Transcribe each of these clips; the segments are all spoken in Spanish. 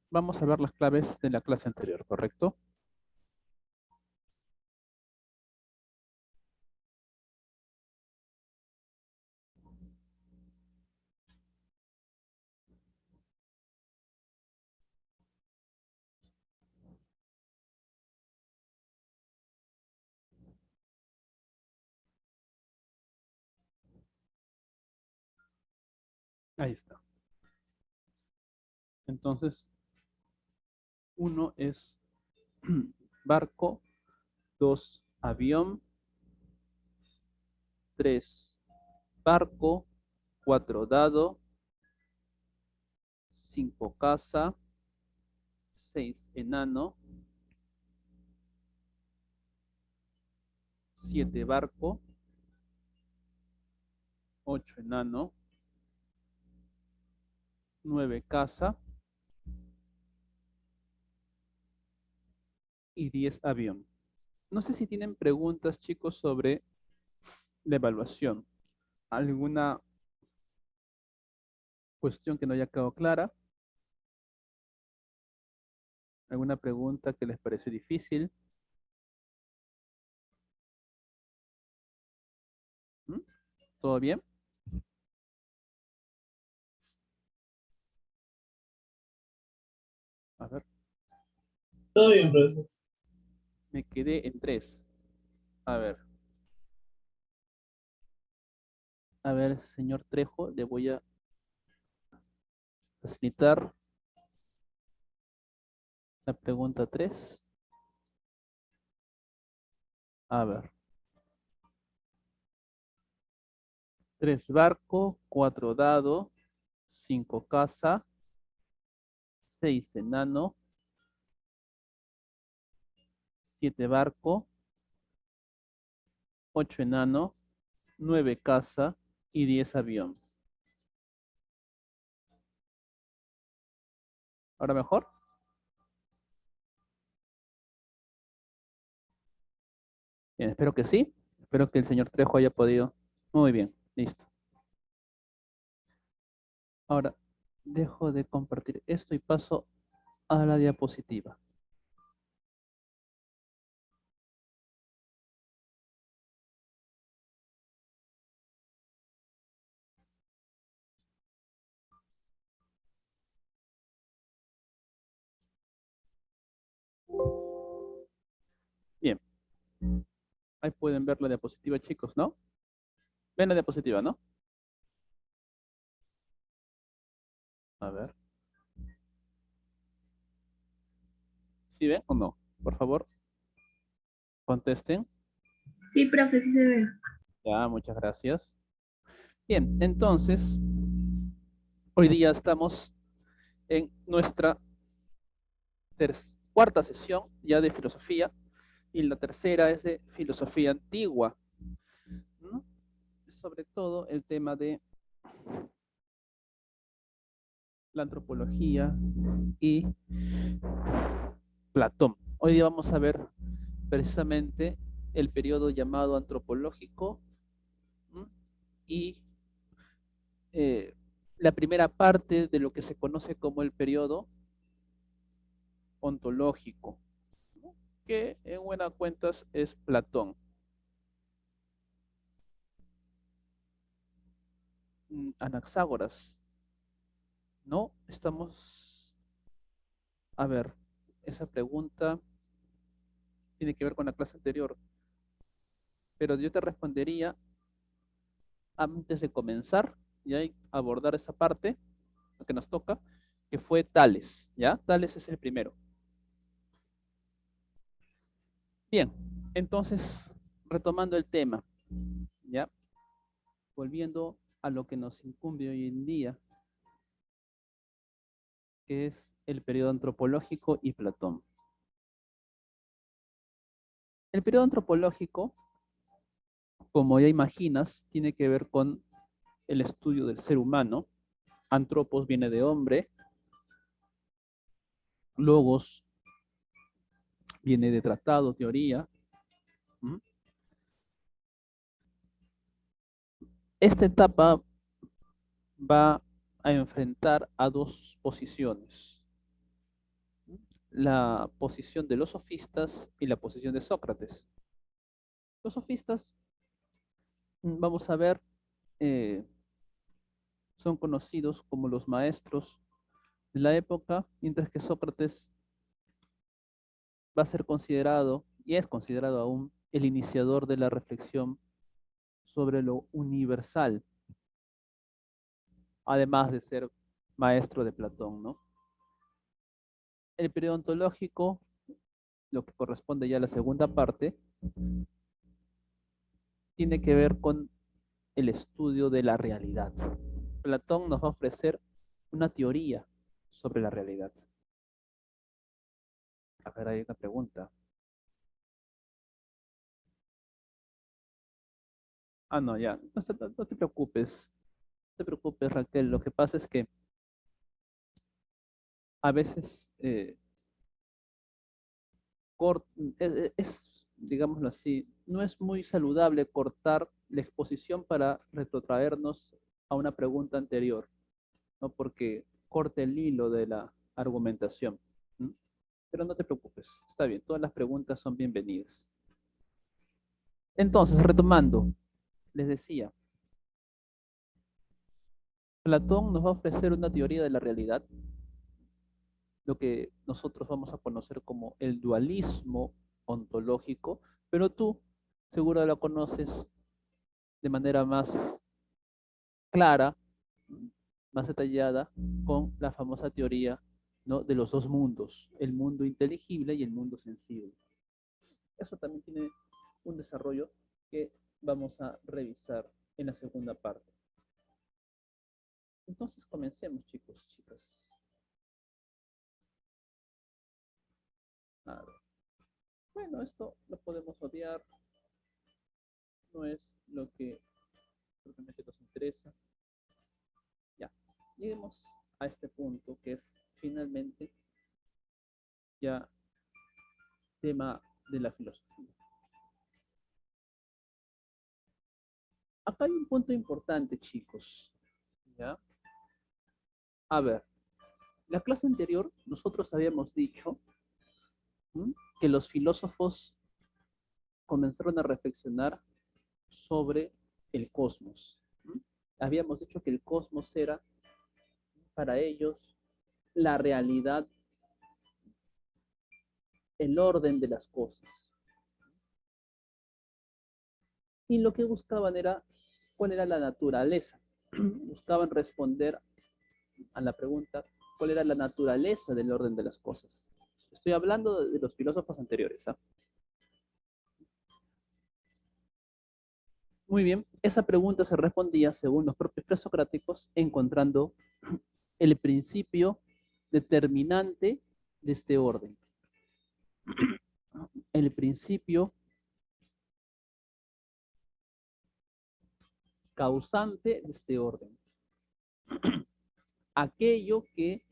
vamos a ver las claves de la clase anterior, ¿correcto? Ahí está. Entonces, uno es barco, 2, avión, 3, barco, 4, dado, 5, casa, 6, enano, 7, barco, 8, enano, 9, casa y 10, avión. No sé si tienen preguntas, chicos, sobre la evaluación. ¿Alguna cuestión que no haya quedado clara? ¿Alguna pregunta que les pareció difícil? ¿Mm? ¿Todo bien? A ver, Todo bien, profesor. me quedé en 3. A ver, señor Trejo, le voy a facilitar la pregunta 3. A ver, 3 barco, 4 dado, 5 casa, 6 enano, 7 barco, 8 enano, 9 casa y 10 avión. ¿Ahora mejor? Bien, espero que sí. Espero que el señor Trejo haya podido. Muy bien, listo. Ahora, dejo de compartir esto y paso a la diapositiva. Bien, ahí pueden ver la diapositiva, chicos, ¿no? Ven la diapositiva, ¿no? A ver, ¿sí ven o no? Por favor, contesten. Sí, profe, sí se ve. Ya, muchas gracias. Bien, entonces, hoy día estamos en nuestra cuarta sesión ya de filosofía y la tercera es de filosofía antigua, ¿no? Sobre todo el tema de la antropología y Platón. Hoy día vamos a ver precisamente el periodo llamado antropológico, ¿no? Y eh, la primera parte de lo que se conoce como el periodo ontológico, ¿no? Que en buenas cuentas es Platón. Anaxágoras, ¿no? Estamos, a ver, esa pregunta tiene que ver con la clase anterior, pero yo te respondería antes de comenzar y ahí abordar esta parte, lo que nos toca, que fue Tales, ¿ya? Tales es el primero. Bien, entonces, retomando el tema, ¿ya? Volviendo a lo que nos incumbe hoy en día, que es el periodo antropológico y Platón. El periodo antropológico, como ya imaginas, tiene que ver con el estudio del ser humano. Antropos viene de hombre, logos viene de tratado, teoría. ¿Mm? Esta etapa va a enfrentar a dos posiciones. la posición de los sofistas y la posición de Sócrates. Los sofistas, vamos a ver, eh, son conocidos como los maestros de la época, mientras que Sócrates va a ser considerado, y es considerado aún, el iniciador de la reflexión sobre lo universal, además de ser maestro de Platón, ¿no? El periodo ontológico, lo que corresponde ya a la segunda parte, tiene que ver con el estudio de la realidad. Platón nos va a ofrecer una teoría sobre la realidad. A ver, hay una pregunta. Ah, no, ya. No te preocupes. No te preocupes, Raquel. Lo que pasa es que a veces digámoslo así, no es muy saludable cortar la exposición para retrotraernos a una pregunta anterior, ¿no? Porque corta el hilo de la argumentación. ¿Mm? Pero no te preocupes, está bien, todas las preguntas son bienvenidas. Entonces, retomando, les decía, Platón nos va a ofrecer una teoría de la realidad, lo que nosotros vamos a conocer como el dualismo ontológico, pero tú seguro la conoces de manera más clara, más detallada, con la famosa teoría, ¿no?, de los dos mundos, el mundo inteligible y el mundo sensible. Eso también tiene un desarrollo que vamos a revisar en la segunda parte. Entonces comencemos, chicos, chicas. A ver. Bueno, esto lo podemos obviar, no es lo que realmente nos interesa. Ya, lleguemos a este punto que es finalmente ya tema de la filosofía. Acá hay un punto importante, chicos. ¿Ya? A ver, la clase anterior nosotros habíamos dicho, ¿m?, que los filósofos comenzaron a reflexionar sobre el cosmos. ¿M? Habíamos dicho que el cosmos era para ellos la realidad, el orden de las cosas. Y lo que buscaban era cuál era la naturaleza. Buscaban responder a la pregunta, ¿cuál era la naturaleza del orden de las cosas? Estoy hablando de los filósofos anteriores. ¿Ah? Muy bien, esa pregunta se respondía, según los propios presocráticos, encontrando el principio determinante de este orden. El principio causante de este orden. Aquello que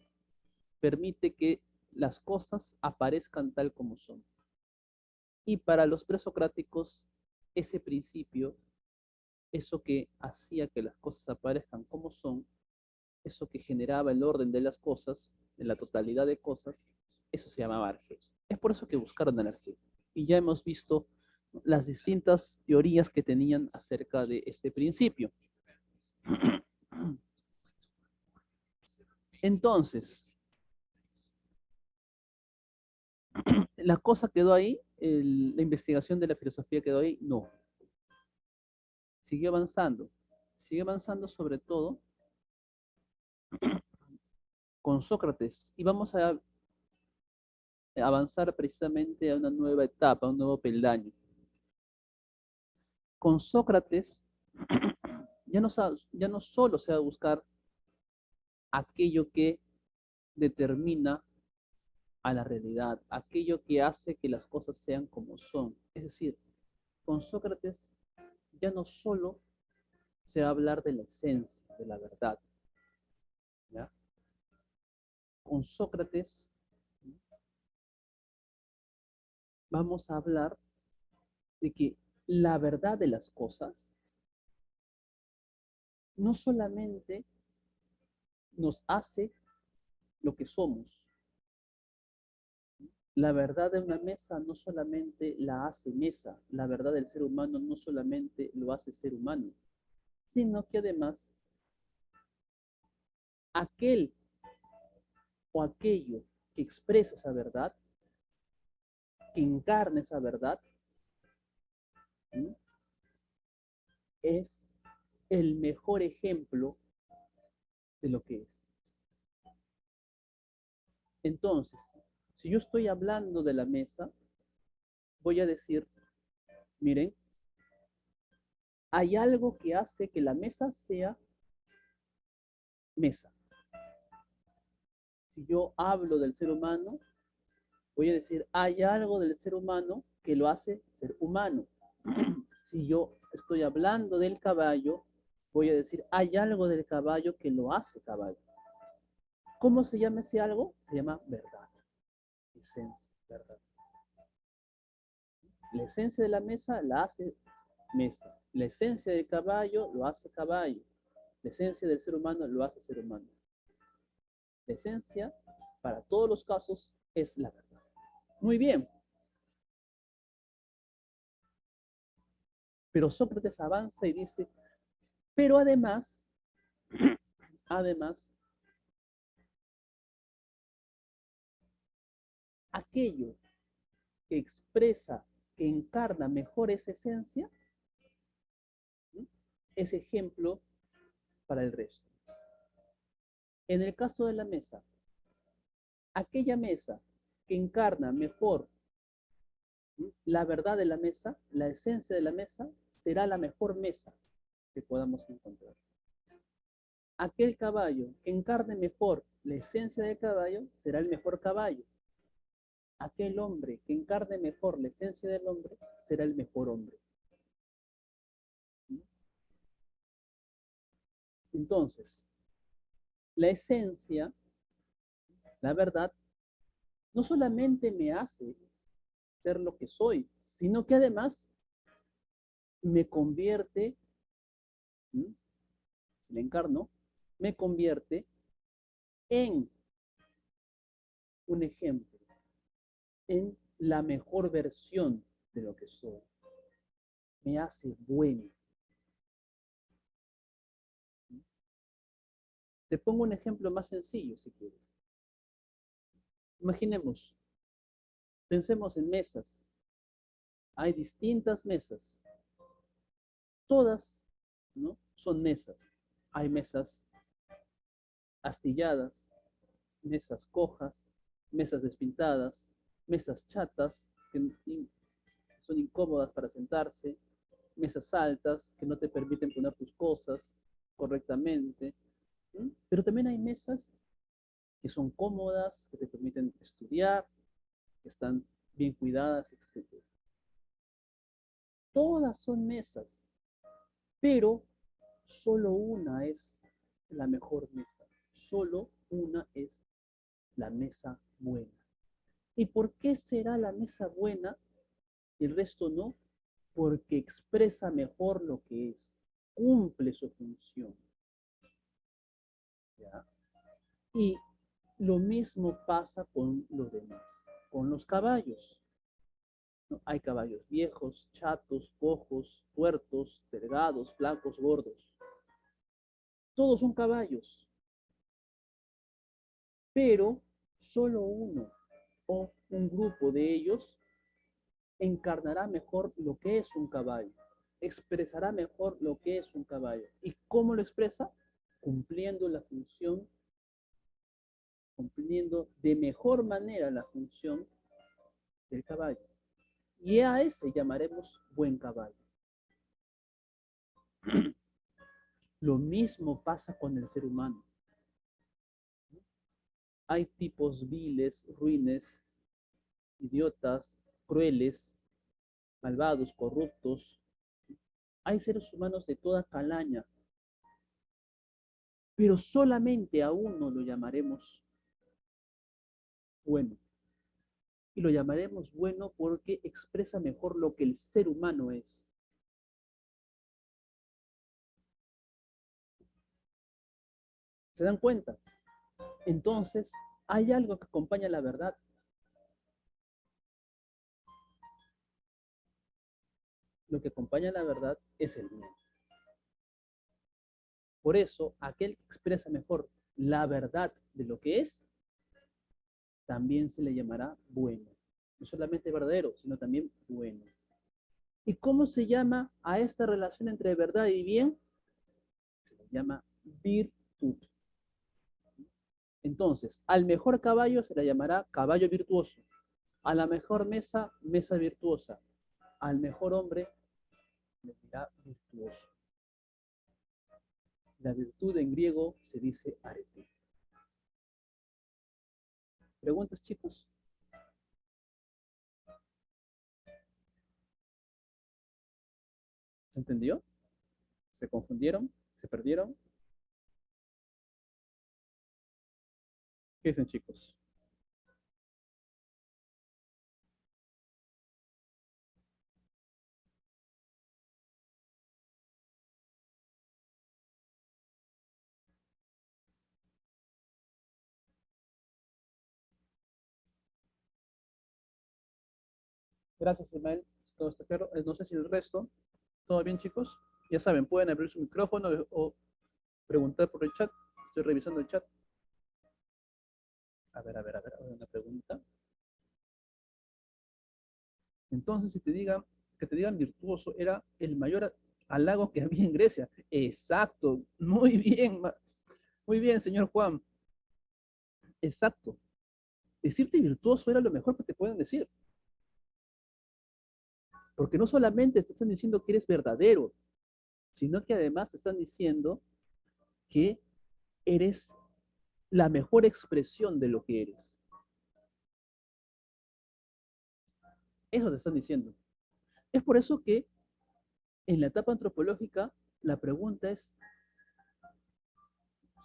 permite que las cosas aparezcan tal como son. Y para los presocráticos, ese principio, eso que hacía que las cosas aparezcan como son, eso que generaba el orden de las cosas, de la totalidad de cosas, eso se llamaba Argel. Es por eso que buscaron el Argel. Y ya hemos visto las distintas teorías que tenían acerca de este principio. Entonces, ¿la cosa quedó ahí? ¿La investigación de la filosofía quedó ahí? No. Sigue avanzando. Sigue avanzando sobre todo con Sócrates. Y vamos a avanzar precisamente a una nueva etapa, a un nuevo peldaño. Con Sócrates ya no solo se va a buscar aquello que determina a la realidad, aquello que hace que las cosas sean como son. Es decir, con Sócrates ya no solo se va a hablar de la esencia, de la verdad. ¿Ya? Con Sócrates vamos a hablar de que la verdad de las cosas no solamente nos hace lo que somos, La verdad de una mesa no solamente la hace mesa, la verdad del ser humano no solamente lo hace ser humano, sino que además aquel o aquello que expresa esa verdad, que encarna esa verdad, ¿sí? Es el mejor ejemplo de lo que es. Entonces, si yo estoy hablando de la mesa, voy a decir, miren, hay algo que hace que la mesa sea mesa. Si yo hablo del ser humano, voy a decir, hay algo del ser humano que lo hace ser humano. Si yo estoy hablando del caballo, voy a decir, hay algo del caballo que lo hace caballo. ¿Cómo se llama ese algo? Se llama verdad, esencia, verdad. La esencia de la mesa la hace mesa. La esencia del caballo lo hace caballo. La esencia del ser humano lo hace ser humano. La esencia, para todos los casos, es la verdad. Muy bien. Pero Sócrates avanza y dice, pero además, aquello que expresa, que encarna mejor esa esencia, ¿sí?, es ejemplo para el resto. En el caso de la mesa, aquella mesa que encarna mejor, ¿sí?, la verdad de la mesa, la esencia de la mesa, será la mejor mesa que podamos encontrar. Aquel caballo que encarne mejor la esencia del caballo será el mejor caballo. Aquel hombre que encarne mejor la esencia del hombre será el mejor hombre. Entonces, la esencia, la verdad, no solamente me hace ser lo que soy, sino que además me convierte, ¿sí?, le encarno, me convierte en un ejemplo, en la mejor versión de lo que soy. Me hace bueno. Te pongo un ejemplo más sencillo, si quieres. Imaginemos, pensemos en mesas. Hay distintas mesas. Todas, ¿no?, son mesas. Hay mesas astilladas, mesas cojas, mesas despintadas, mesas chatas que son incómodas para sentarse, mesas altas que no te permiten poner tus cosas correctamente, ¿sí? Pero también hay mesas que son cómodas, que te permiten estudiar, que están bien cuidadas, etc. Todas son mesas, pero solo una es la mejor mesa. Solo una es la mesa buena. ¿Y por qué será la mesa buena y el resto no? Porque expresa mejor lo que es, cumple su función. ¿Ya? Y lo mismo pasa con los demás, con los caballos, ¿no? Hay caballos viejos, chatos, cojos, tuertos, delgados, flacos, gordos. Todos son caballos, pero solo uno o un grupo de ellos encarnará mejor lo que es un caballo, expresará mejor lo que es un caballo. ¿Y cómo lo expresa? Cumpliendo la función, cumpliendo de mejor manera la función del caballo. Y a ese llamaremos buen caballo. Lo mismo pasa con el ser humano. Hay tipos viles, ruines, idiotas, crueles, malvados, corruptos. Hay seres humanos de toda calaña, pero solamente a uno lo llamaremos bueno. Y lo llamaremos bueno porque expresa mejor lo que el ser humano es. ¿Se dan cuenta? Entonces, hay algo que acompaña la verdad. lo que acompaña a la verdad es el bien. Por eso, aquel que expresa mejor la verdad de lo que es, también se le llamará bueno. No solamente verdadero, sino también bueno. ¿Y cómo se llama a esta relación entre verdad y bien? Se le llama virtud. Entonces, al mejor caballo se le llamará caballo virtuoso. A la mejor mesa, mesa virtuosa. Al mejor hombre, le dirá virtuoso. La virtud en griego se dice arete. ¿Preguntas, chicos? ¿Se entendió? ¿Se confundieron? ¿Se perdieron? ¿Qué dicen, chicos? Gracias, Ismael. Todo está claro. No sé si el resto. ¿Todo bien, chicos? Ya saben, pueden abrir su micrófono o preguntar por el chat. Estoy revisando el chat. A ver, una pregunta. Entonces, si te digan, que te digan virtuoso era el mayor halago que había en Grecia. Exacto. Muy bien, señor Juan. Exacto. Decirte virtuoso era lo mejor que te pueden decir. Porque no solamente te están diciendo que eres verdadero, sino que además te están diciendo que eres la mejor expresión de lo que eres. Eso te están diciendo. Es por eso que en la etapa antropológica la pregunta es,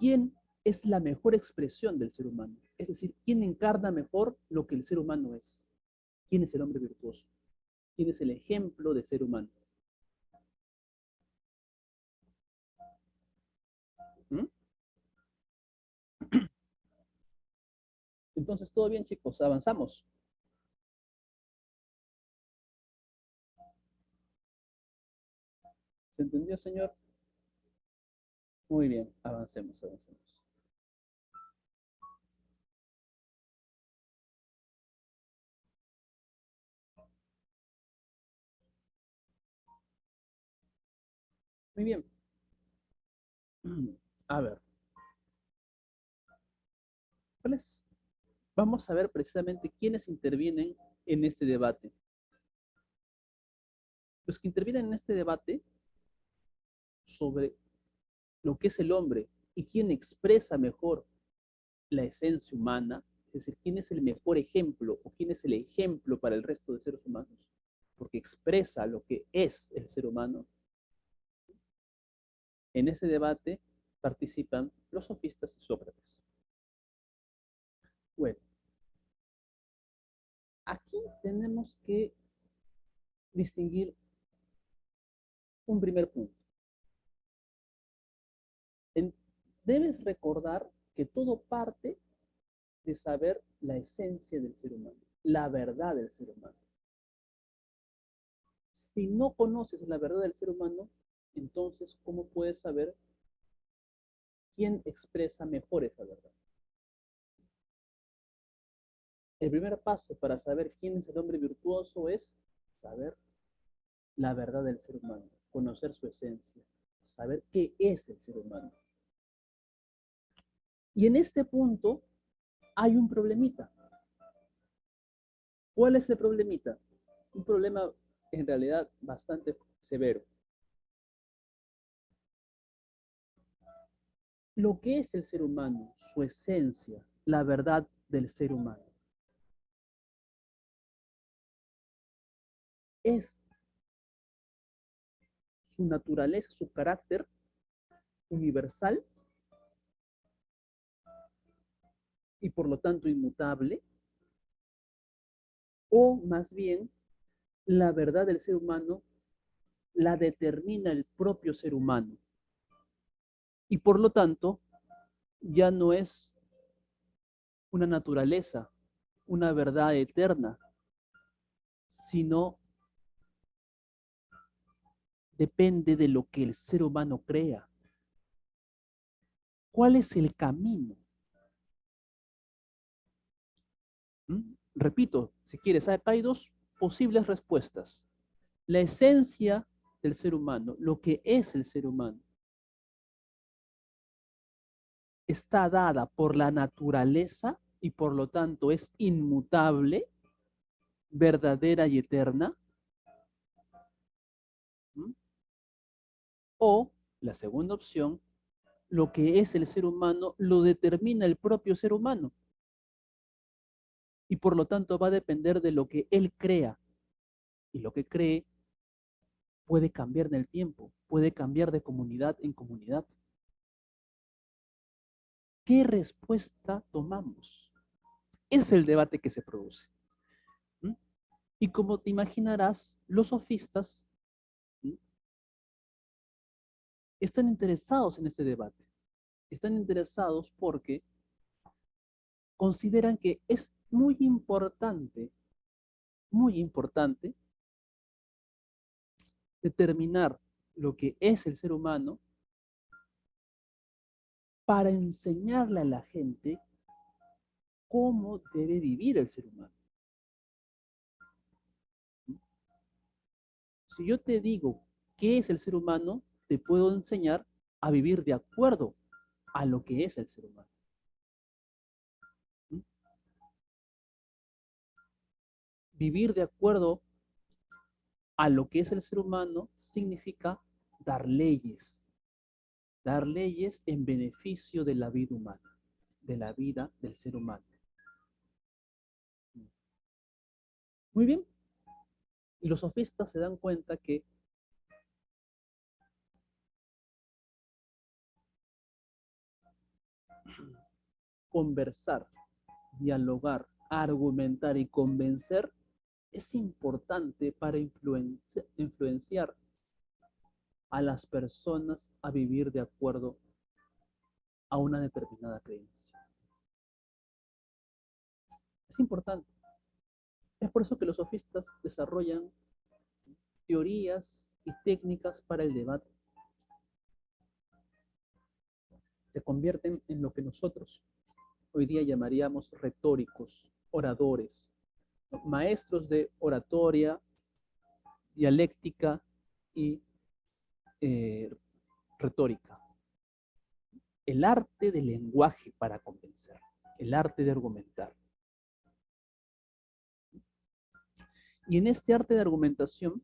¿quién es la mejor expresión del ser humano? Es decir, ¿quién encarna mejor lo que el ser humano es? ¿Quién es el hombre virtuoso? ¿Quién es el ejemplo de ser humano? ¿Mm? Entonces, todo bien, chicos, avanzamos. ¿Se entendió, señor? Muy bien, avancemos. Muy bien. A ver, ¿cuáles? Vamos a ver precisamente quiénes intervienen en este debate. Los que intervienen en este debate sobre lo que es el hombre y quién expresa mejor la esencia humana, es decir, quién es el mejor ejemplo o quién es el ejemplo para el resto de seres humanos, porque expresa lo que es el ser humano. En ese debate participan los sofistas y Sócrates. Bueno, aquí tenemos que distinguir un primer punto. Debes recordar que todo parte de saber la esencia del ser humano, la verdad del ser humano. Si no conoces la verdad del ser humano, entonces, ¿cómo puedes saber quién expresa mejor esa verdad? El primer paso para saber quién es el hombre virtuoso es saber la verdad del ser humano, conocer su esencia, saber qué es el ser humano. Y en este punto hay un problemita. ¿Cuál es el problemita? Un problema en realidad bastante severo. Lo que es el ser humano, su esencia, la verdad del ser humano, es su naturaleza, su carácter universal y por lo tanto inmutable, o más bien la verdad del ser humano la determina el propio ser humano y por lo tanto ya no es una naturaleza, una verdad eterna, sino depende de lo que el ser humano crea. ¿Cuál es el camino? Repito, si quieres, acá hay dos posibles respuestas. La esencia del ser humano, lo que es el ser humano, está dada por la naturaleza y por lo tanto es inmutable, verdadera y eterna. O la segunda opción, lo que es el ser humano lo determina el propio ser humano y por lo tanto va a depender de lo que él crea. Y lo que cree puede cambiar en el tiempo, puede cambiar de comunidad en comunidad. ¿Qué respuesta tomamos? Ese es el debate que se produce. Y como te imaginarás, los sofistas están interesados en este debate. Están interesados porque consideran que es muy importante determinar lo que es el ser humano para enseñarle a la gente cómo debe vivir el ser humano. Si yo te digo qué es el ser humano, te puedo enseñar a vivir de acuerdo a lo que es el ser humano. Vivir de acuerdo a lo que es el ser humano significa dar leyes en beneficio de la vida humana, de la vida del ser humano. Muy bien. Y los sofistas se dan cuenta que conversar, dialogar, argumentar y convencer es importante para influenciar a las personas a vivir de acuerdo a una determinada creencia. Es importante. Es por eso que los sofistas desarrollan teorías y técnicas para el debate. Se convierten en lo que nosotros hoy día llamaríamos retóricos, oradores, maestros de oratoria, dialéctica y retórica. El arte del lenguaje para convencer, el arte de argumentar. Y en este arte de argumentación,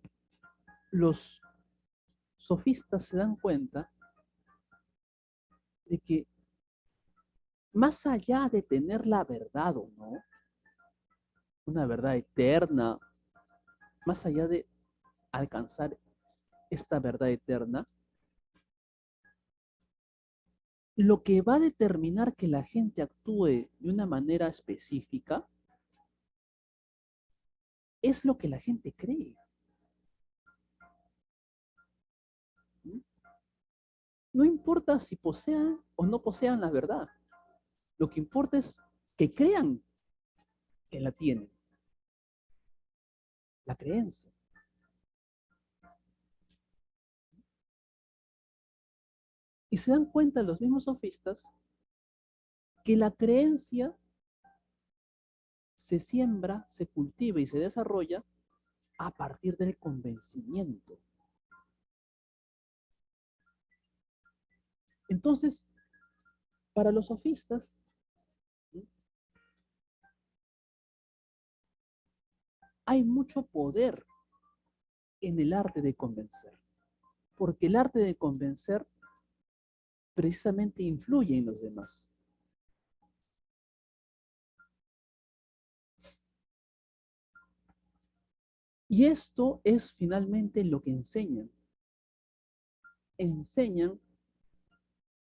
los sofistas se dan cuenta de que más allá de tener la verdad o no, una verdad eterna, más allá de alcanzar esta verdad eterna, lo que va a determinar que la gente actúe de una manera específica es lo que la gente cree. No importa si posean o no posean la verdad. Lo que importa es que crean que la tienen. La creencia. Y se dan cuenta los mismos sofistas que la creencia se siembra, se cultiva y se desarrolla a partir del convencimiento. Entonces, para los sofistas, hay mucho poder en el arte de convencer, porque el arte de convencer precisamente influye en los demás. Y esto es finalmente lo que enseñan. Enseñan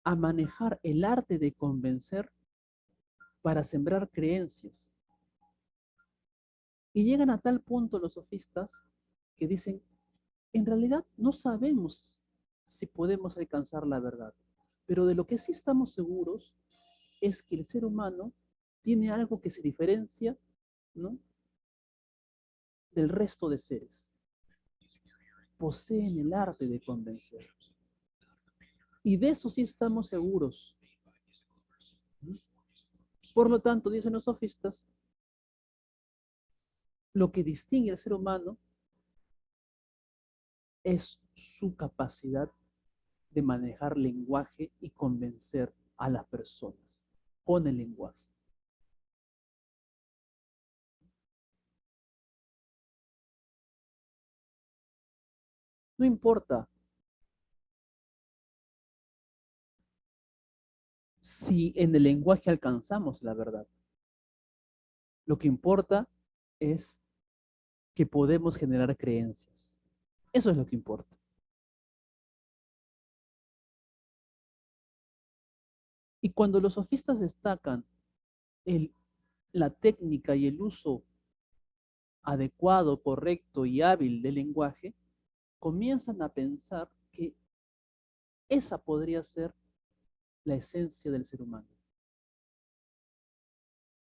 a manejar el arte de convencer para sembrar creencias. Y llegan a tal punto los sofistas que dicen, en realidad no sabemos si podemos alcanzar la verdad, pero de lo que sí estamos seguros es que el ser humano tiene algo que se diferencia, ¿no?, del resto de seres. poseen el arte de convencer. Y de eso sí estamos seguros. Por lo tanto, dicen los sofistas, lo que distingue al ser humano es su capacidad de manejar lenguaje y convencer a las personas con el lenguaje. No importa si en el lenguaje alcanzamos la verdad. Lo que importa es que podemos generar creencias. Eso es lo que importa. Y cuando los sofistas destacan la técnica y el uso adecuado, correcto y hábil del lenguaje, comienzan a pensar que esa podría ser la esencia del ser humano.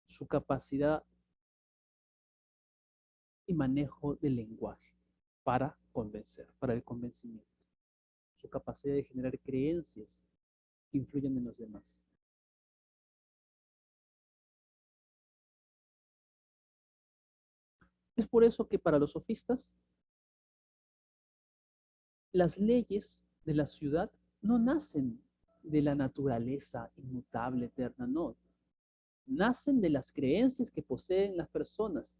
Su capacidad y manejo del lenguaje para convencer, para el convencimiento. Su capacidad de generar creencias que influyen en los demás. Es por eso que para los sofistas, las leyes de la ciudad no nacen de la naturaleza inmutable, eterna, no. Nacen de las creencias que poseen las personas.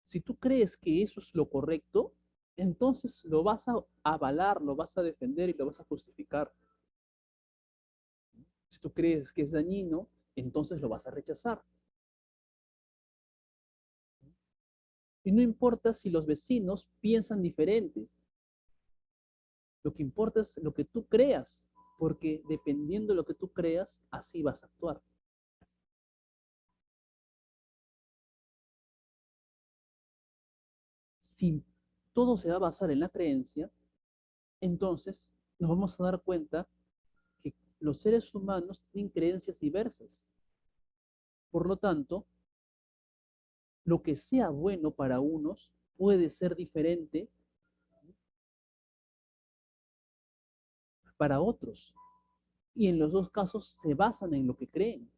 Si tú crees que eso es lo correcto, entonces lo vas a avalar, lo vas a defender y lo vas a justificar. Si tú crees que es dañino, entonces lo vas a rechazar. Y no importa si los vecinos piensan diferente. Lo que importa es lo que tú creas, porque dependiendo de lo que tú creas, así vas a actuar. Si todo se va a basar en la creencia, entonces nos vamos a dar cuenta que los seres humanos tienen creencias diversas. Por lo tanto, lo que sea bueno para unos puede ser diferente para otros. Y en los dos casos se basan en lo que creen.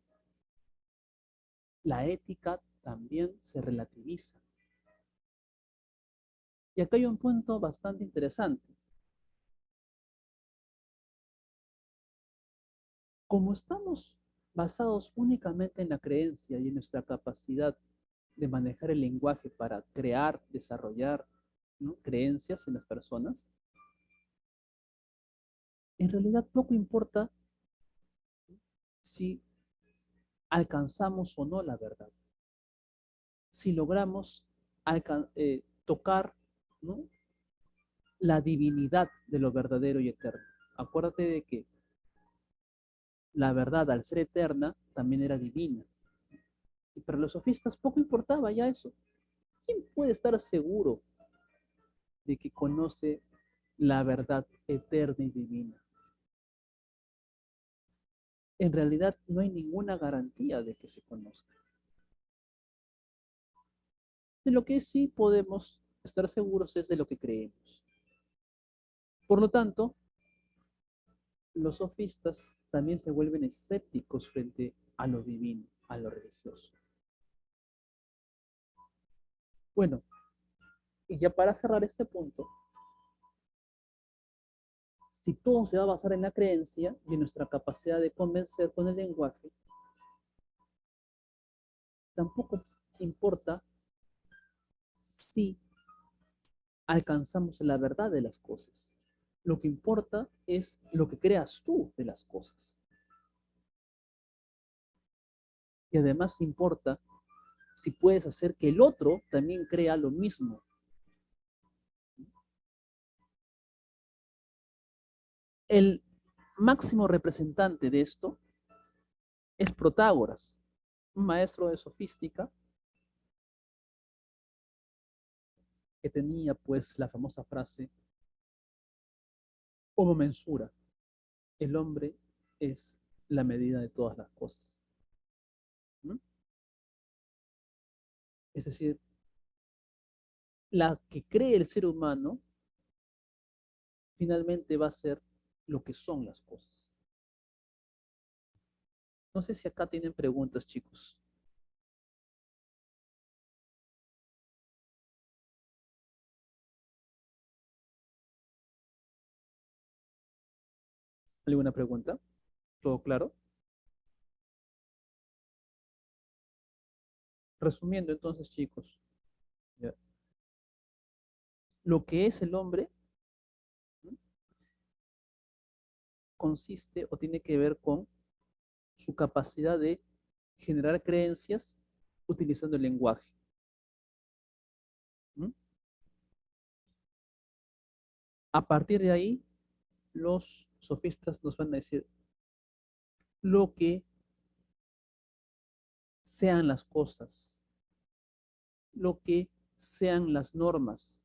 La ética también se relativiza. Y acá hay un punto bastante interesante. Como estamos basados únicamente en la creencia y en nuestra capacidad de manejar el lenguaje para crear, desarrollar, ¿no?, creencias en las personas, en realidad poco importa si alcanzamos o no la verdad, si logramos tocar, ¿no?, la divinidad de lo verdadero y eterno. Acuérdate de que la verdad, al ser eterna, también era divina. Y para los sofistas poco importaba ya eso. ¿Quién puede estar seguro de que conoce la verdad eterna y divina? En realidad no hay ninguna garantía de que se conozca. De lo que sí podemos estar seguros es de lo que creemos. Por lo tanto, los sofistas también se vuelven escépticos frente a lo divino, a lo religioso. Bueno, y ya para cerrar este punto, si todo se va a basar en la creencia y en nuestra capacidad de convencer con el lenguaje, tampoco importa si alcanzamos la verdad de las cosas. Lo que importa es lo que creas tú de las cosas. Y además importa si puedes hacer que el otro también crea lo mismo. El máximo representante de esto es Protágoras, un maestro de sofística que tenía pues la famosa frase homo mensura, el hombre es la medida de todas las cosas. ¿Mm? Es decir, la que cree el ser humano finalmente va a ser lo que son las cosas. No sé si acá tienen preguntas, chicos. ¿Alguna pregunta? ¿Todo claro? Resumiendo entonces, chicos, ¿ya? Lo que es el hombre, ¿m? Consiste o tiene que ver con su capacidad de generar creencias utilizando el lenguaje. ¿M? A partir de ahí, los sofistas nos van a decir lo que sean las cosas, lo que sean las normas,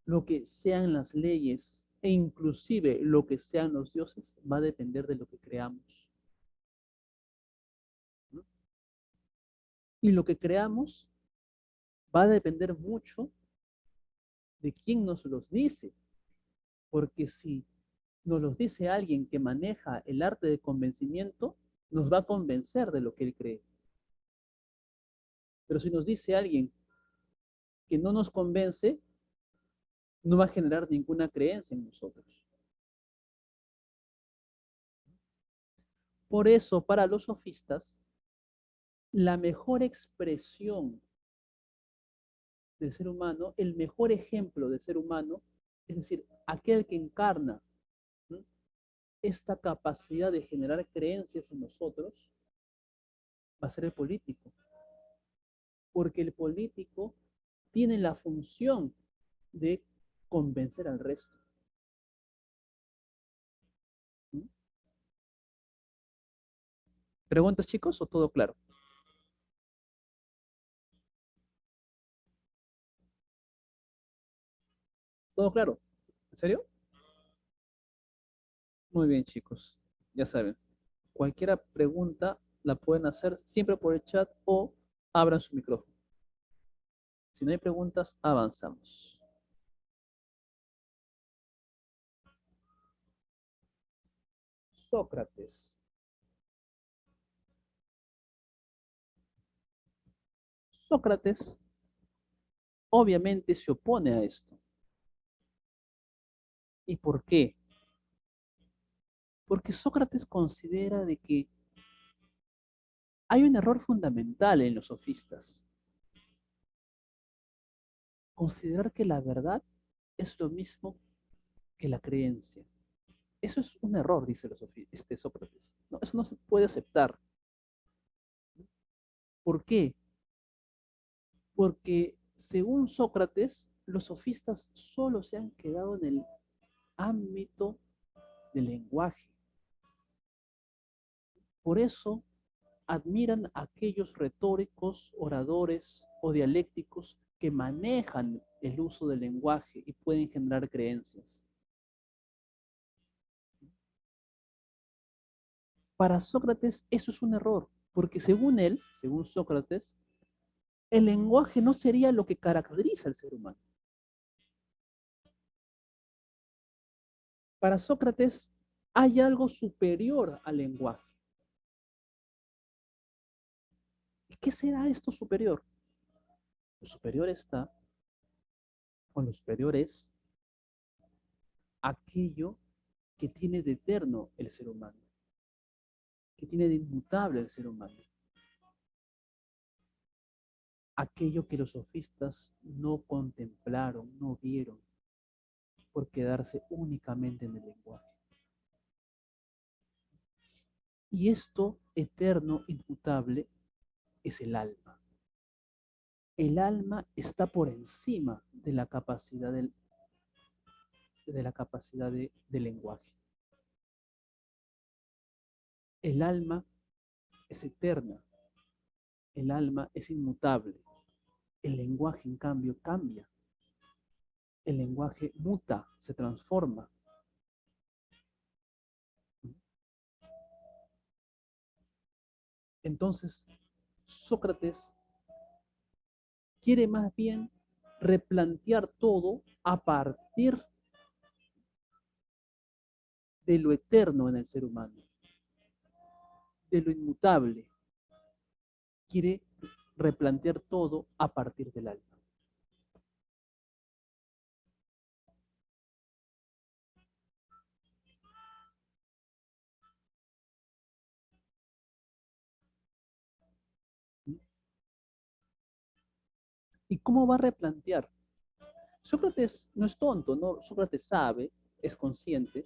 lo que sean las leyes e inclusive lo que sean los dioses va a depender de lo que creamos. ¿No? Y lo que creamos va a depender mucho de quién nos los dice, porque si nos los dice alguien que maneja el arte de convencimiento, nos va a convencer de lo que él cree. Pero si nos dice alguien que no nos convence, no va a generar ninguna creencia en nosotros. Por eso, para los sofistas, la mejor expresión del ser humano, el mejor ejemplo de ser humano, es decir, aquel que encarna, ¿no?, esta capacidad de generar creencias en nosotros, va a ser el político. Porque el político tiene la función de convencer al resto. ¿Mm? ¿Preguntas, chicos, o todo claro? ¿Todo claro? ¿En serio? Muy bien, chicos. Ya saben, cualquier pregunta la pueden hacer siempre por el chat o abran su micrófono. Si no hay preguntas, avanzamos. Sócrates. Sócrates obviamente se opone a esto. ¿Y por qué? Porque Sócrates considera de que hay un error fundamental en los sofistas. Considerar que la verdad es lo mismo que la creencia. Eso es un error, dice Sócrates. No, eso no se puede aceptar. ¿Por qué? Porque según Sócrates, los sofistas solo se han quedado en el ámbito del lenguaje. Por eso admiran a aquellos retóricos, oradores o dialécticos que manejan el uso del lenguaje y pueden generar creencias. Para Sócrates eso es un error, porque según él, según Sócrates, el lenguaje no sería lo que caracteriza al ser humano. Para Sócrates hay algo superior al lenguaje. ¿Y qué será esto superior? Lo superior está, o lo superior es, aquello que tiene de eterno el ser humano, que tiene de inmutable el ser humano. Aquello que los sofistas no contemplaron, no vieron, por quedarse únicamente en el lenguaje. Y esto eterno, inmutable, es el alma. El alma está por encima de la capacidad del lenguaje. El alma es eterna, el alma es inmutable. El lenguaje, en cambio, cambia. El lenguaje muta, se transforma. Entonces, Sócrates quiere más bien replantear todo a partir de lo eterno en el ser humano, de lo inmutable. Quiere replantear todo a partir del alma. ¿Y cómo va a replantear? Sócrates no es tonto, ¿no? Sócrates sabe, es consciente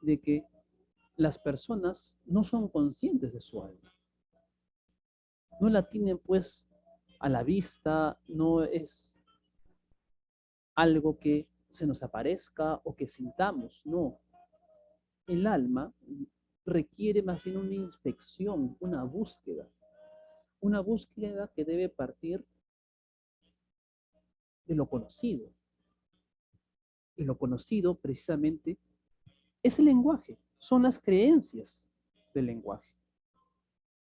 de que las personas no son conscientes de su alma. No la tienen pues a la vista, no es algo que se nos aparezca o que sintamos, no. El alma requiere más bien una inspección, una búsqueda que debe partir de lo conocido. Y lo conocido precisamente es el lenguaje, son las creencias del lenguaje,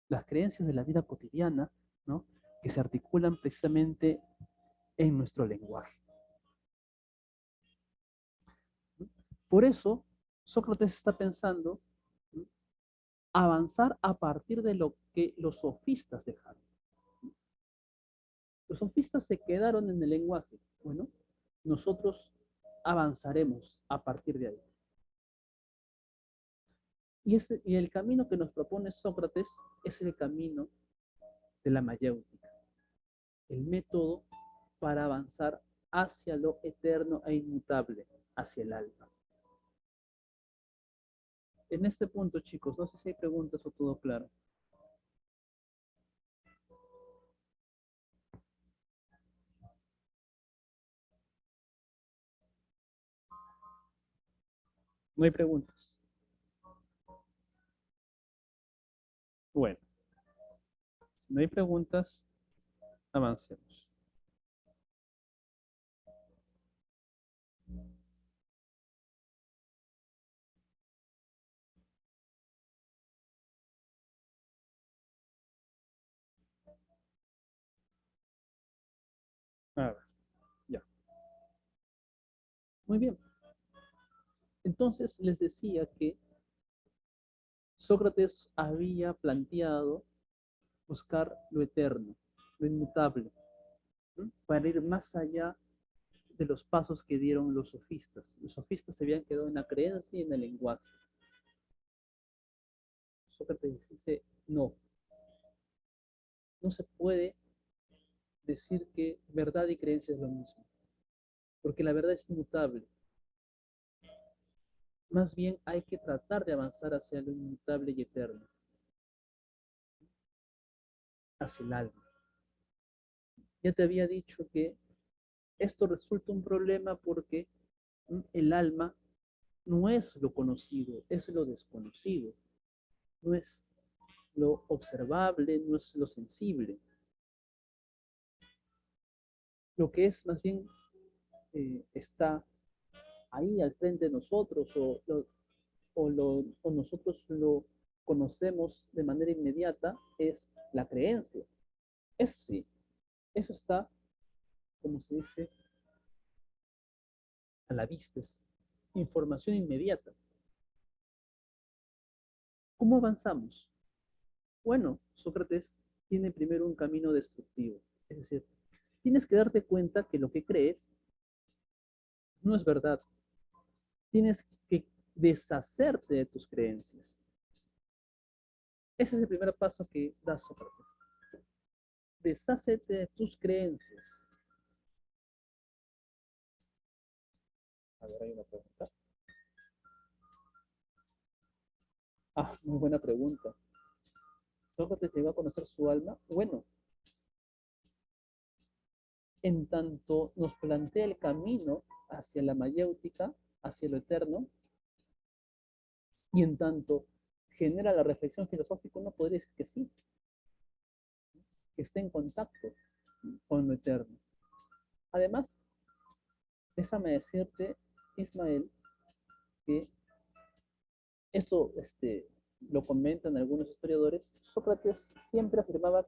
las creencias de la vida cotidiana, ¿no? Que se articulan precisamente en nuestro lenguaje. Por eso, Sócrates está pensando, ¿no?, avanzar a partir de lo que los sofistas dejaron. Los sofistas se quedaron en el lenguaje. Bueno, nosotros avanzaremos a partir de ahí. Y el camino que nos propone Sócrates es el camino de la mayéutica, el método para avanzar hacia lo eterno e inmutable, hacia el alma. En este punto, chicos, no sé si hay preguntas o todo claro. No hay preguntas. Bueno, si no hay preguntas, avancemos. A ver, ya. Muy bien. Entonces les decía que Sócrates había planteado buscar lo eterno, lo inmutable, ¿no?, para ir más allá de los pasos que dieron los sofistas. Los sofistas se habían quedado en la creencia y en el lenguaje. Sócrates dice, no, no se puede decir que verdad y creencia es lo mismo, porque la verdad es inmutable. Más bien hay que tratar de avanzar hacia lo inmutable y eterno, hacia el alma. Ya te había dicho que esto resulta un problema porque el alma no es lo conocido, es lo desconocido, no es lo observable, no es lo sensible. Lo que es más bien está ahí al frente de nosotros o nosotros lo conocemos de manera inmediata es la creencia. Eso sí, eso está, como se dice, a la vista, es información inmediata. ¿Cómo avanzamos? Bueno, Sócrates tiene primero un camino destructivo, es decir, tienes que darte cuenta que lo que crees no es verdad. Tienes que deshacerte de tus creencias. Ese es el primer paso que da Sócrates. Deshácete de tus creencias. A ver, hay una pregunta. Ah, muy buena pregunta. ¿Sócrates llegó a conocer su alma? Bueno, en tanto nos plantea el camino hacia la mayéutica, hacia lo eterno, y en tanto genera la reflexión filosófica, uno podría decir que sí, que esté en contacto con lo eterno. Además, déjame decirte, Ismael, que esto lo comentan algunos historiadores. Sócrates siempre afirmaba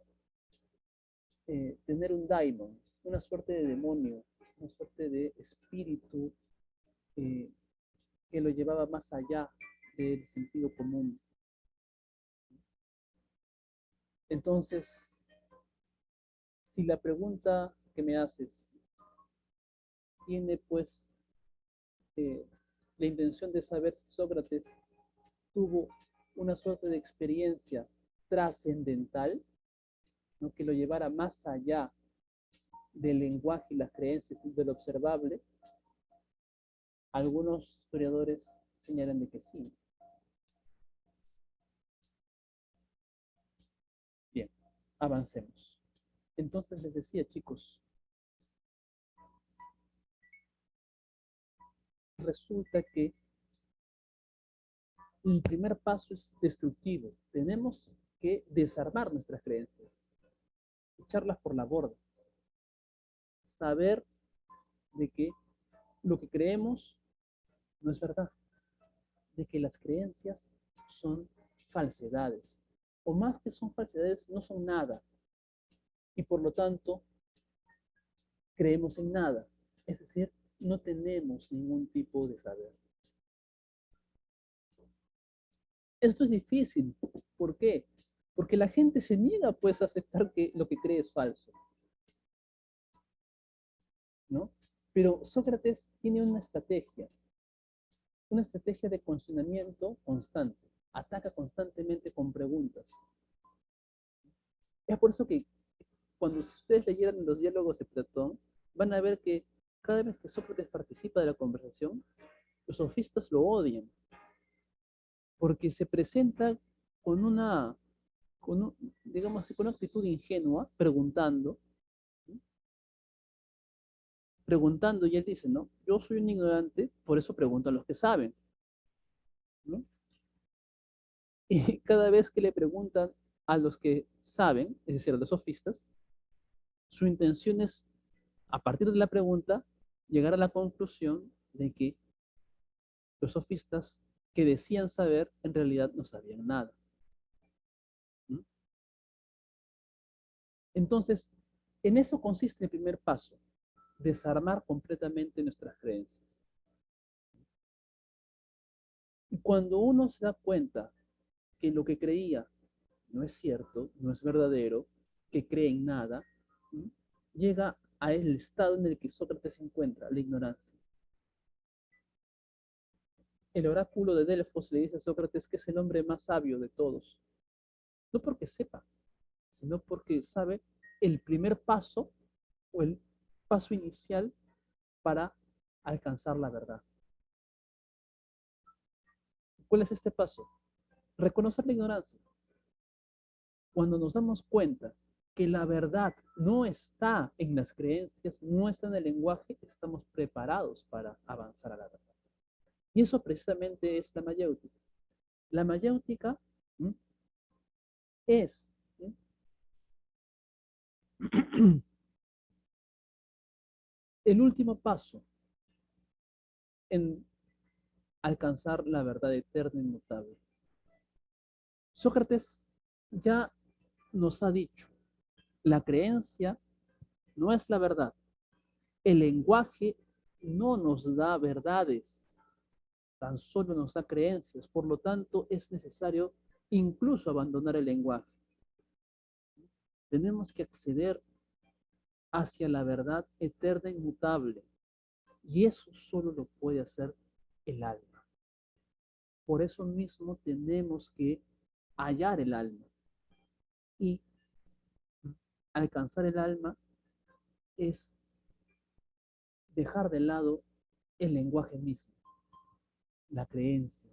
tener un daimon, una suerte de demonio una suerte de espíritu que lo llevaba más allá del sentido común. Entonces, si la pregunta que me haces tiene pues eh, la intención de saber si Sócrates tuvo una suerte de experiencia trascendental, ¿no?, que lo llevara más allá del lenguaje y las creencias de lo observable, algunos historiadores señalan de que sí. Bien, avancemos. Entonces les decía, chicos, resulta que el primer paso es destructivo. Tenemos que desarmar nuestras creencias, echarlas por la borda, saber de que lo que creemos no es verdad, de que las creencias son falsedades, o más que son falsedades, no son nada, y por lo tanto creemos en nada, es decir, no tenemos ningún tipo de saber. Esto es difícil. ¿Por qué? Porque la gente se niega pues a aceptar que lo que cree es falso, ¿no? Pero Sócrates tiene una estrategia de cuestionamiento constante. Ataca constantemente con preguntas. Es por eso que cuando ustedes leyeran los diálogos de Platón, van a ver que cada vez que Sócrates participa de la conversación, los sofistas lo odian, porque se presenta con una, digamos así, con una actitud ingenua, preguntando, y él dice, ¿no? Yo soy un ignorante, por eso pregunto a los que saben, ¿no? Y cada vez que le preguntan a los que saben, es decir, a los sofistas, su intención es, a partir de la pregunta, llegar a la conclusión de que los sofistas que decían saber, en realidad no sabían nada. ¿Mm? Entonces, en eso consiste el primer paso, desarmar completamente nuestras creencias. Y cuando uno se da cuenta que lo que creía no es cierto, no es verdadero, que cree en nada, ¿sí?, llega a el estado en el que Sócrates se encuentra, la ignorancia. El oráculo de Delfos le dice a Sócrates que es el hombre más sabio de todos, no porque sepa, sino porque sabe el primer paso o el paso inicial para alcanzar la verdad. ¿Cuál es este paso? Reconocer la ignorancia. Cuando nos damos cuenta que la verdad no está en las creencias, no está en el lenguaje, estamos preparados para avanzar a la verdad. Y eso precisamente es la mayéutica. La mayéutica es el último paso en alcanzar la verdad eterna e inmutable. Sócrates ya nos ha dicho, la creencia no es la verdad. El lenguaje no nos da verdades, tan solo nos da creencias. Por lo tanto, es necesario incluso abandonar el lenguaje. Tenemos que acceder hacia la verdad eterna e inmutable. Y eso solo lo puede hacer el alma. Por eso mismo tenemos que hallar el alma. Y alcanzar el alma es dejar de lado el lenguaje mismo, la creencia.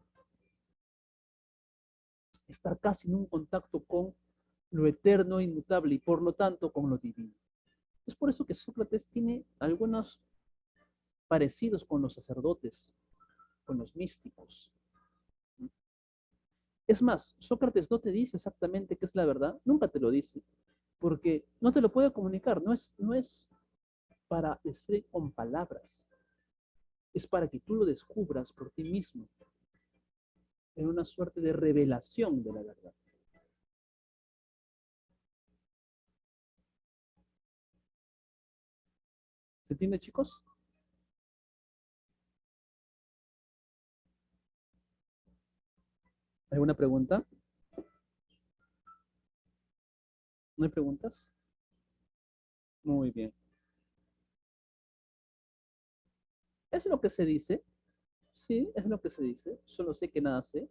Estar casi en un contacto con lo eterno e inmutable y por lo tanto con lo divino. Es por eso que Sócrates tiene algunos parecidos con los sacerdotes, con los místicos. Es más, Sócrates no te dice exactamente qué es la verdad, nunca te lo dice, porque no te lo puede comunicar, no es para decir con palabras, es para que tú lo descubras por ti mismo, en una suerte de revelación de la verdad. ¿Se entiende, chicos? ¿Alguna pregunta? ¿No hay preguntas? Muy bien. ¿Es lo que se dice? Sí, es lo que se dice. Solo sé que nada sé.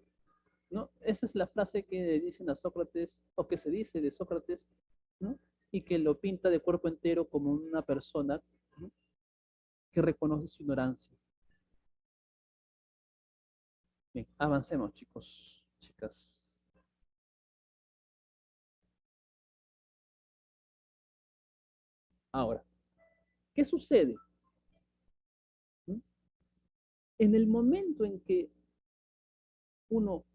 ¿No? Esa es la frase que dicen a Sócrates, o que se dice de Sócrates, ¿no? Y que lo pinta de cuerpo entero como una persona, ¿no?, que reconoce su ignorancia. Bien, avancemos, chicos, chicas. Ahora, ¿qué sucede? ¿Mm? En el momento en que uno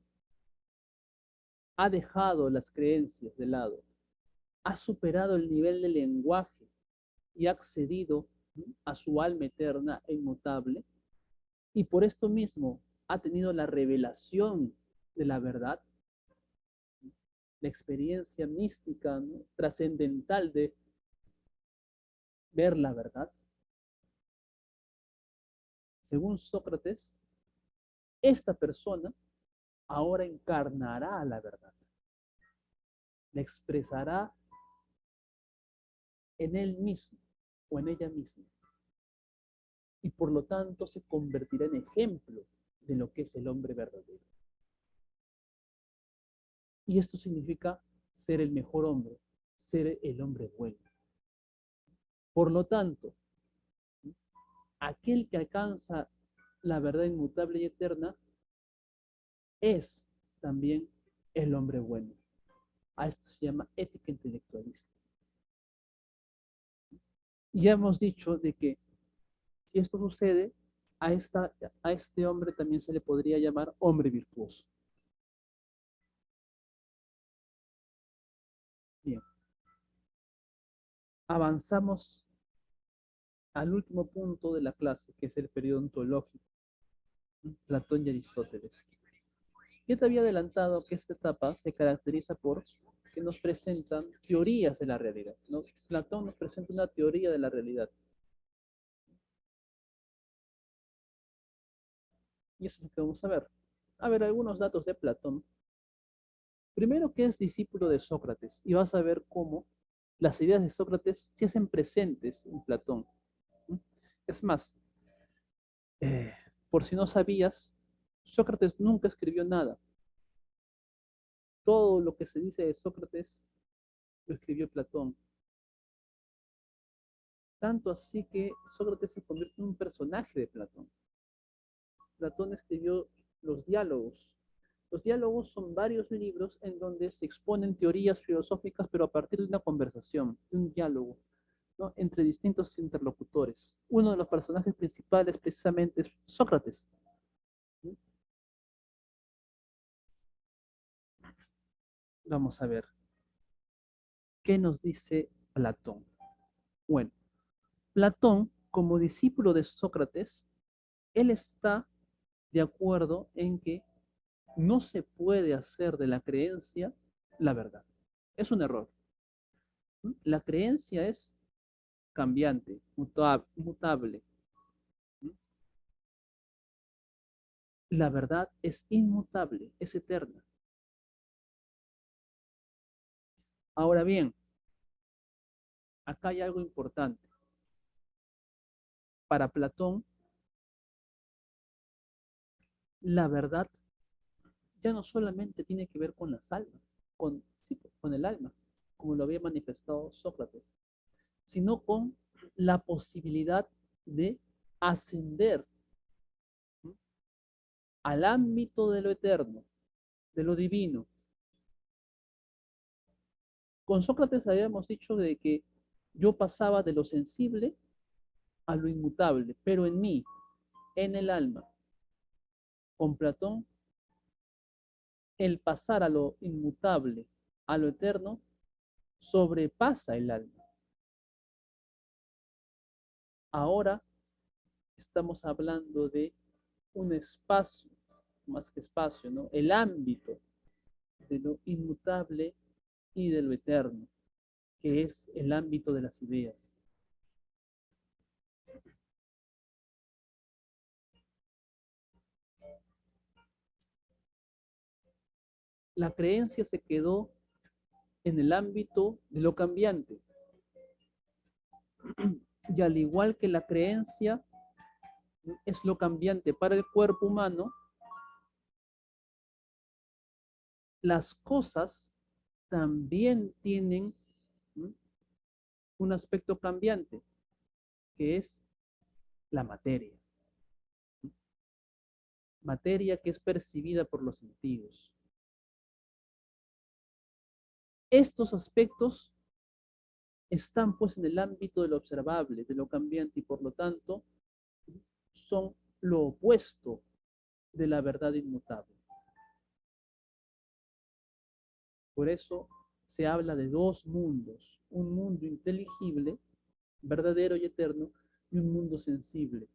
ha dejado las creencias de lado, ha superado el nivel de lenguaje y ha accedido, ¿no?, a su alma eterna e inmutable, y por esto mismo ha tenido la revelación de la verdad, la experiencia mística, ¿no?, trascendental de ver la verdad. Según Sócrates, esta persona ahora encarnará la verdad, la expresará en él mismo o en ella misma, y por lo tanto se convertirá en ejemplo de lo que es el hombre verdadero. Y esto significa ser el mejor hombre, ser el hombre bueno. Por lo tanto, aquel que alcanza la verdad inmutable y eterna es también el hombre bueno. A esto se llama ética intelectualista. Ya hemos dicho de que si esto sucede, a este hombre también se le podría llamar hombre virtuoso. Bien, avanzamos al último punto de la clase, que es el periodo ontológico, Platón y Aristóteles. Ya te había adelantado que esta etapa se caracteriza por que nos presentan teorías de la realidad, ¿no? Platón nos presenta una teoría de la realidad. Y eso es lo que vamos a ver. A ver, algunos datos de Platón. Primero, que es discípulo de Sócrates, y vas a ver cómo las ideas de Sócrates se hacen presentes en Platón. Es más, eh, por si no sabías, Sócrates nunca escribió nada. Todo lo que se dice de Sócrates lo escribió Platón. Tanto así que Sócrates se convierte en un personaje de Platón. Platón escribió los diálogos. Los diálogos son varios libros en donde se exponen teorías filosóficas, pero a partir de una conversación, de un diálogo, ¿no?, entre distintos interlocutores. Uno de los personajes principales precisamente es Sócrates. Vamos a ver, ¿qué nos dice Platón? Bueno, Platón, como discípulo de Sócrates, él está de acuerdo en que no se puede hacer de la creencia la verdad. Es un error. La creencia es cambiante, mutable. La verdad es inmutable, es eterna. Ahora bien, acá hay algo importante. Para Platón, la verdad ya no solamente tiene que ver con las almas, sí, con el alma, como lo había manifestado Sócrates, sino con la posibilidad de ascender, ¿sí?, al ámbito de lo eterno, de lo divino. Con Sócrates habíamos dicho de que yo pasaba de lo sensible a lo inmutable, pero en mí, en el alma. Con Platón, el pasar a lo inmutable, a lo eterno, sobrepasa el alma. Ahora estamos hablando de un espacio, más que espacio, ¿no?, el ámbito de lo inmutable y de lo eterno, que es el ámbito de las ideas. la creencia se quedó en el ámbito de lo cambiante. Y al igual que la creencia es lo cambiante para el cuerpo humano, las cosas también tienen un aspecto cambiante, que es la materia. Materia que es percibida por los sentidos. Estos aspectos están pues en el ámbito de lo observable, de lo cambiante, y por lo tanto son lo opuesto de la verdad inmutable. Por eso se habla de dos mundos, un mundo inteligible, verdadero y eterno, y un mundo sensible,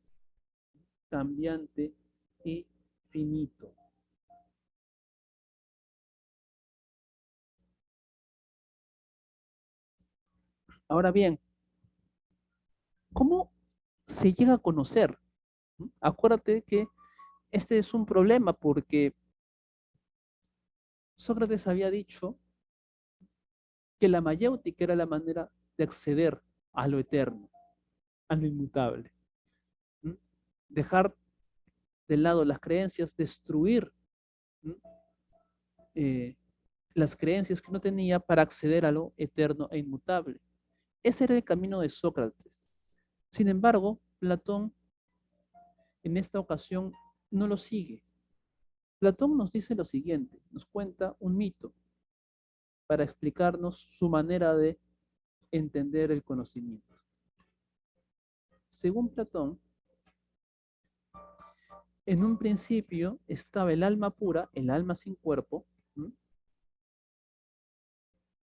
cambiante y finito. Ahora bien, ¿cómo se llega a conocer? Acuérdate que este es un problema porque Sócrates había dicho que la mayéutica era la manera de acceder a lo eterno, a lo inmutable. Dejar de lado las creencias, destruir las creencias que no tenía para acceder a lo eterno e inmutable. Ese era el camino de Sócrates. Sin embargo, Platón en esta ocasión no lo sigue. Platón nos dice lo siguiente, nos cuenta un mito para explicarnos su manera de entender el conocimiento. Según Platón, en un principio estaba el alma pura, el alma sin cuerpo,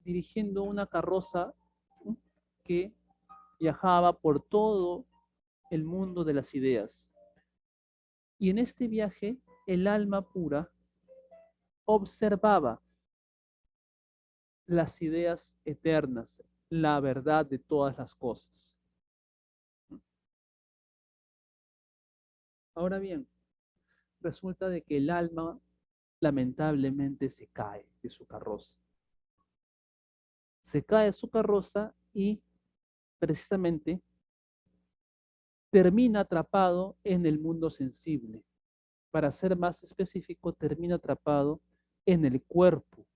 dirigiendo una carroza que viajaba por todo el mundo de las ideas. Y en este viaje, el alma pura observaba las ideas eternas, la verdad de todas las cosas. Ahora bien, resulta de que el alma lamentablemente se cae de su carroza. Se cae de su carroza y precisamente termina atrapado en el mundo sensible. Para ser más específico, termina atrapado en el cuerpo.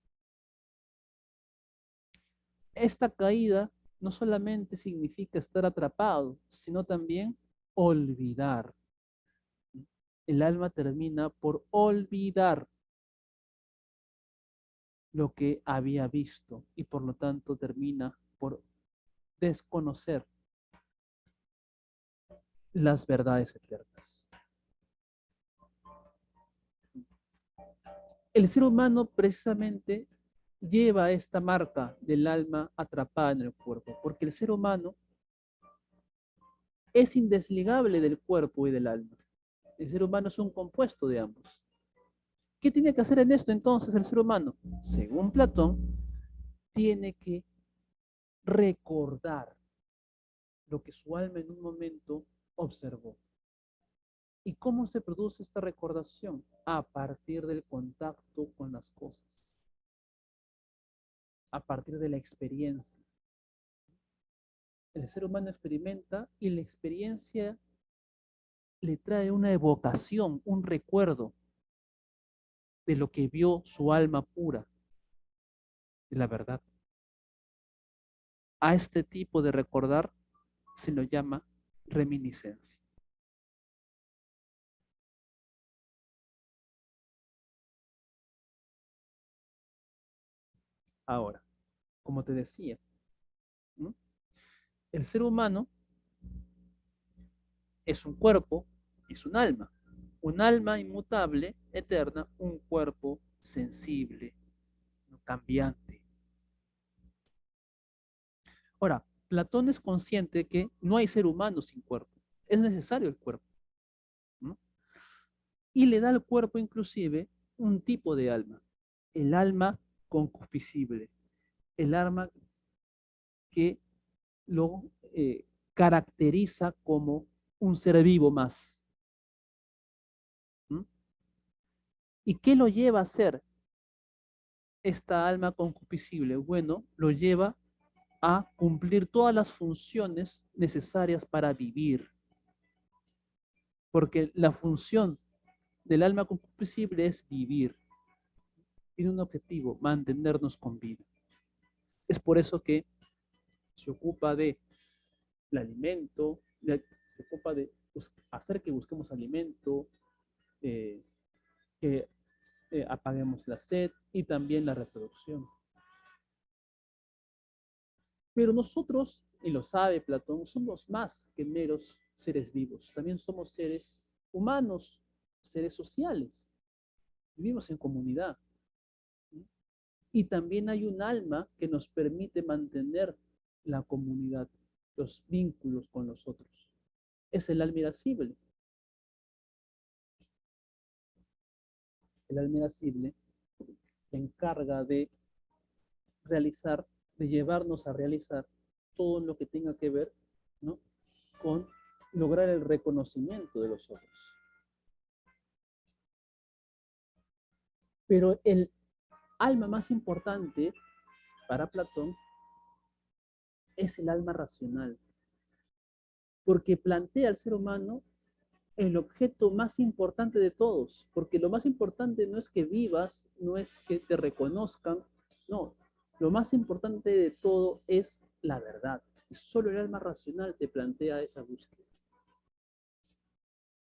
Esta caída no solamente significa estar atrapado, sino también olvidar. El alma termina por olvidar lo que había visto y por lo tanto termina por desconocer las verdades eternas. El ser humano precisamente lleva esta marca del alma atrapada en el cuerpo, porque el ser humano es indesligable del cuerpo y del alma. El ser humano es un compuesto de ambos. ¿Qué tiene que hacer en esto entonces el ser humano? Según Platón, tiene que recordar lo que su alma en un momento observó. ¿Y cómo se produce esta recordación? A partir del contacto con las cosas, a partir de la experiencia. El ser humano experimenta y la experiencia le trae una evocación, un recuerdo de lo que vio su alma pura, de la verdad. A este tipo de recordar se lo llama reminiscencia. Ahora, como te decía, ¿no? El ser humano es un cuerpo, es un alma inmutable, eterna, un cuerpo sensible, cambiante. Ahora, Platón es consciente que no hay ser humano sin cuerpo, es necesario el cuerpo, ¿no? Y le da al cuerpo inclusive un tipo de alma, el alma concupiscible, el alma que lo caracteriza como un ser vivo más. ¿Mm? ¿Y qué lo lleva a ser? esta alma concupiscible? Bueno, lo lleva a cumplir todas las funciones necesarias para vivir. Porque la función del alma concupiscible es vivir. Tiene un objetivo, mantenernos con vida. Es por eso que se ocupa de el alimento, se ocupa de hacer que busquemos alimento, que apaguemos la sed y también la reproducción. Pero nosotros, y lo sabe Platón, somos más que meros seres vivos. También somos seres humanos, seres sociales. Vivimos en comunidad. Y también hay un alma que nos permite mantener la comunidad, los vínculos con los otros. Es el alma irascible. El alma irascible se encarga de realizar, de llevarnos a realizar todo lo que tenga que ver, ¿no?, con lograr el reconocimiento de los otros. Pero el alma más importante para Platón es el alma racional, porque plantea al ser humano el objeto más importante de todos, porque lo más importante no es que vivas, no es que te reconozcan, no, lo más importante de todo es la verdad. Y solo el alma racional te plantea esa búsqueda.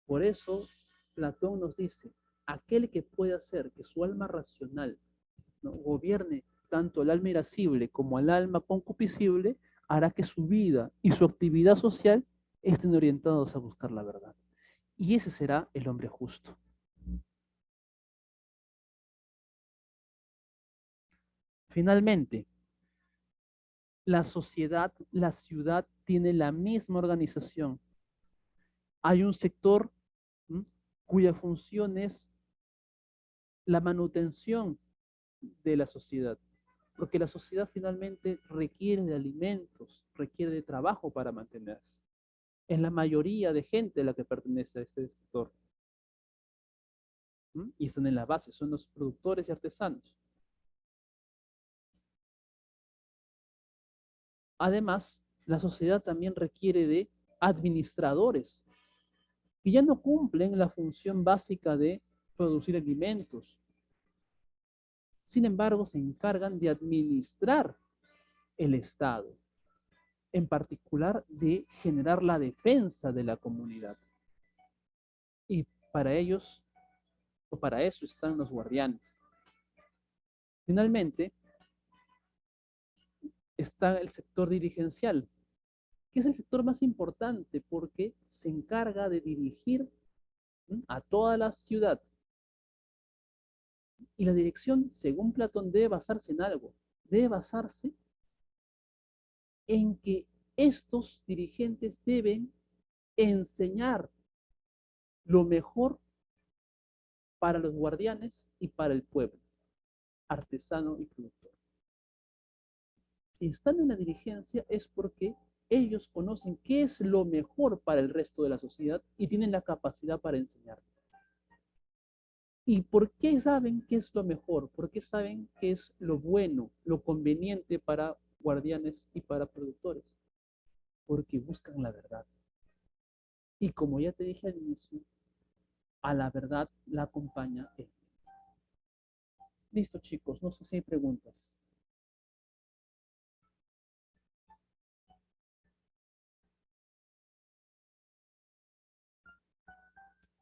Por eso Platón nos dice, aquel que puede hacer que su alma racional, ¿no?, gobierne tanto el alma irascible como el alma concupiscible, hará que su vida y su actividad social estén orientados a buscar la verdad. Y ese será el hombre justo. Finalmente, la sociedad, la ciudad tiene la misma organización. Hay un sector, ¿m?, cuya función es la manutención de la sociedad, porque la sociedad finalmente requiere de alimentos, requiere de trabajo para mantenerse. Es la mayoría de gente la que pertenece a este sector. Y están en la base, son los productores y artesanos. Además, la sociedad también requiere de administradores que ya no cumplen la función básica de producir alimentos. Sin embargo, se encargan de administrar el Estado, en particular de generar la defensa de la comunidad. Y para ellos, o para eso están los guardianes. Finalmente, está el sector dirigencial, que es el sector más importante porque se encarga de dirigir a toda la ciudad. Y la dirección, según Platón, debe basarse en algo. Debe basarse en que estos dirigentes deben enseñar lo mejor para los guardianes y para el pueblo, artesano y productor. Si están en la dirigencia es porque ellos conocen qué es lo mejor para el resto de la sociedad y tienen la capacidad para enseñar. ¿Y por qué saben qué es lo mejor? ¿Por qué saben qué es lo bueno, lo conveniente para guardianes y para productores? Porque buscan la verdad. Y como ya te dije al inicio, a la verdad la acompaña él. Listo, chicos, no sé si hay preguntas.